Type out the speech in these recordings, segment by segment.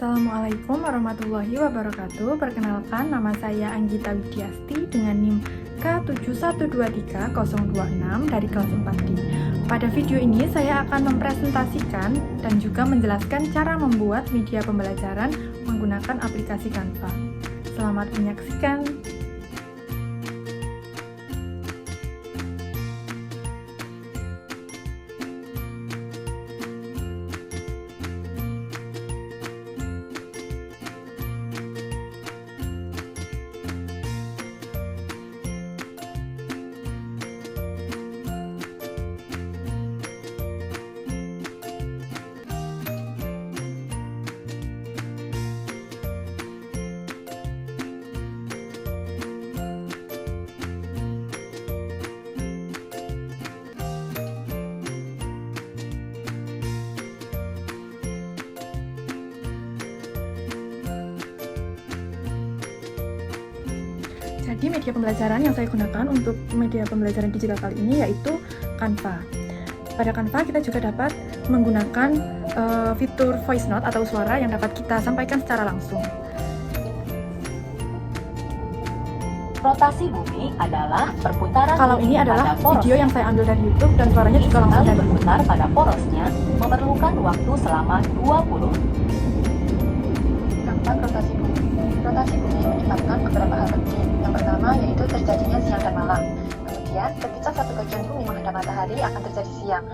Assalamualaikum warahmatullahi wabarakatuh. Perkenalkan, nama saya Anggita Widiasti dengan NIM K7123.026 dari kelas 4D. Pada video ini saya akan mempresentasikan dan juga menjelaskan cara membuat media pembelajaran menggunakan aplikasi Canva. Selamat menyaksikan. Jadi media pembelajaran yang saya gunakan untuk media pembelajaran digital kali ini yaitu Canva. Pada Canva kita juga dapat menggunakan fitur voice note atau suara yang dapat kita sampaikan secara langsung. Rotasi bumi adalah perputaran Kalau bumi ini adalah pada porosnya. video yang saya ambil dari YouTube dan suaranya juga langsung Sekali dari berputar pada porosnya memerlukan waktu selama 20. Dampak rotasi bumi. Rotasi bumi menyebabkan beberapa hal penting. Yang pertama yaitu terjadinya siang dan malam. Kemudian, ketika satu bagian bumi menghadap matahari akan terjadi siang.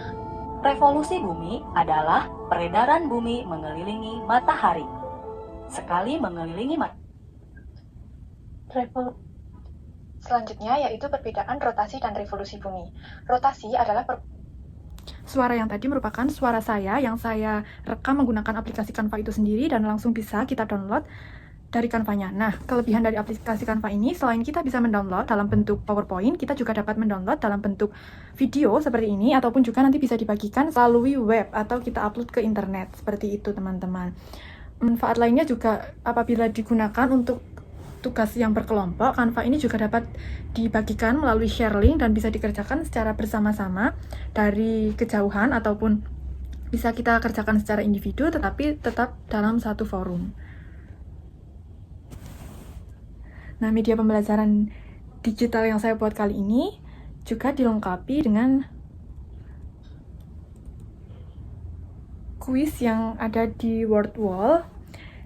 Revolusi bumi adalah peredaran bumi mengelilingi matahari. Sekali mengelilingi Selanjutnya yaitu perbedaan rotasi dan revolusi bumi. Rotasi adalah Suara yang tadi merupakan suara saya yang saya rekam menggunakan aplikasi Canva itu sendiri dan langsung bisa kita download dari Canva-nya. Nah, kelebihan dari aplikasi Canva ini selain kita bisa mendownload dalam bentuk PowerPoint, kita juga dapat mendownload dalam bentuk video seperti ini ataupun juga nanti bisa dibagikan melalui web atau kita upload ke internet. Seperti itu, teman-teman. Manfaat lainnya juga apabila digunakan untuk tugas yang berkelompok, Canva ini juga dapat dibagikan melalui share link dan bisa dikerjakan secara bersama-sama dari kejauhan ataupun bisa kita kerjakan secara individu tetapi tetap dalam satu forum. Nah, media pembelajaran digital yang saya buat kali ini juga dilengkapi dengan kuis yang ada di Word Wall.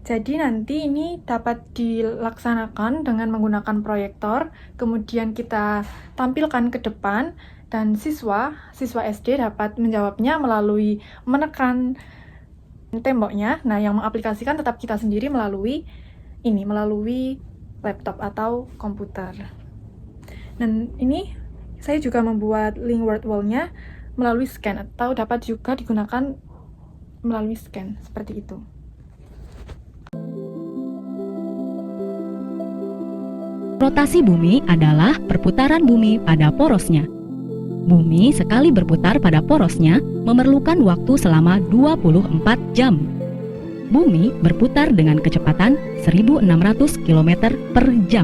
Jadi nanti ini dapat dilaksanakan dengan menggunakan proyektor, kemudian kita tampilkan ke depan dan siswa SD dapat menjawabnya melalui menekan temboknya. Nah, yang mengaplikasikan tetap kita sendiri melalui laptop atau komputer. Dan ini saya juga membuat link Word Wall-nya melalui scan atau dapat juga digunakan melalui scan seperti itu. Rotasi bumi adalah perputaran bumi pada porosnya. Bumi sekali berputar pada porosnya memerlukan waktu selama 24 jam. Bumi berputar dengan kecepatan 1.600 km per jam.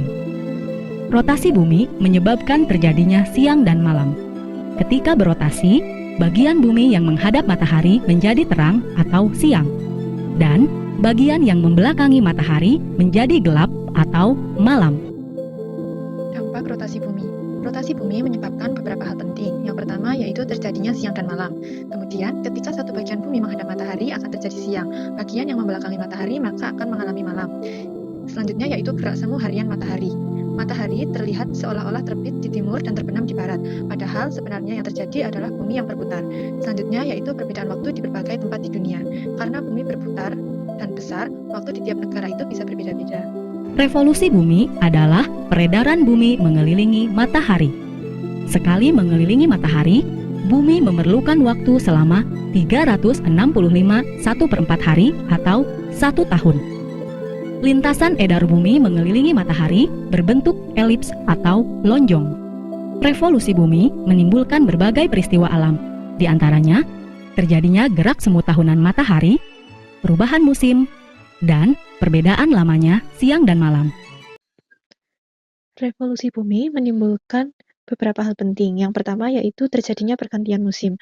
Rotasi bumi menyebabkan terjadinya siang dan malam. Ketika berotasi, bagian bumi yang menghadap matahari menjadi terang atau siang. Dan bagian yang membelakangi matahari menjadi gelap atau malam. dampak rotasi bumi. Rotasi bumi menyebabkan beberapa hal penting. Yang pertama yaitu terjadinya siang dan malam. Kemudian, ketika satu bagian bumi menghadap matahari akan terjadi siang. Bagian yang membelakangi matahari maka akan mengalami malam. Selanjutnya yaitu gerak semu harian matahari. Matahari terlihat seolah-olah terbit di timur dan terbenam di barat. Padahal sebenarnya yang terjadi adalah bumi yang berputar. Selanjutnya yaitu perbedaan waktu di berbagai tempat di dunia. Karena bumi berputar dan besar, waktu di tiap negara itu bisa berbeda-beda. Revolusi bumi adalah peredaran bumi mengelilingi matahari. Sekali mengelilingi matahari, bumi memerlukan waktu selama 365 1/4 hari atau 1 tahun. Lintasan edar bumi mengelilingi matahari berbentuk elips atau lonjong. Revolusi bumi menimbulkan berbagai peristiwa alam, di antaranya terjadinya gerak semu tahunan matahari, perubahan musim, dan perbedaan lamanya siang dan malam. Revolusi bumi menimbulkan beberapa hal penting. Yang pertama yaitu terjadinya pergantian musim.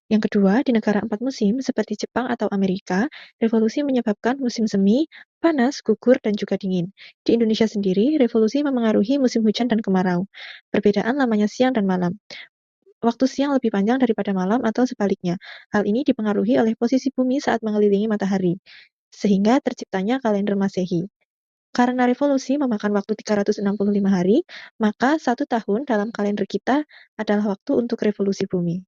Yang kedua, di negara 4 musim seperti Jepang atau Amerika, revolusi menyebabkan musim semi, panas, gugur, dan juga dingin. Di Indonesia sendiri, revolusi memengaruhi musim hujan dan kemarau. Perbedaan lamanya siang dan malam. Waktu siang lebih panjang daripada malam atau sebaliknya. Hal ini dipengaruhi oleh posisi bumi saat mengelilingi matahari, sehingga terciptanya kalender Masehi. Karena revolusi memakan waktu 365 hari, maka 1 tahun dalam kalender kita adalah waktu untuk revolusi bumi.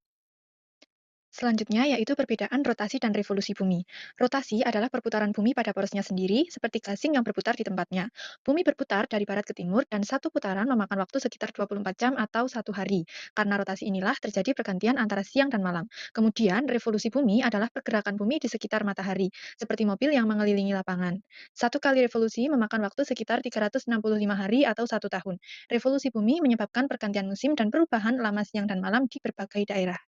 Selanjutnya yaitu perbedaan rotasi dan revolusi bumi. Rotasi adalah perputaran bumi pada porosnya sendiri, seperti gasing yang berputar di tempatnya. Bumi berputar dari barat ke timur dan satu putaran memakan waktu sekitar 24 jam atau 1 hari. Karena rotasi inilah terjadi pergantian antara siang dan malam. Kemudian revolusi bumi adalah pergerakan bumi di sekitar matahari, seperti mobil yang mengelilingi lapangan. 1 kali revolusi memakan waktu sekitar 365 hari atau 1 tahun. Revolusi bumi menyebabkan pergantian musim dan perubahan lama siang dan malam di berbagai daerah.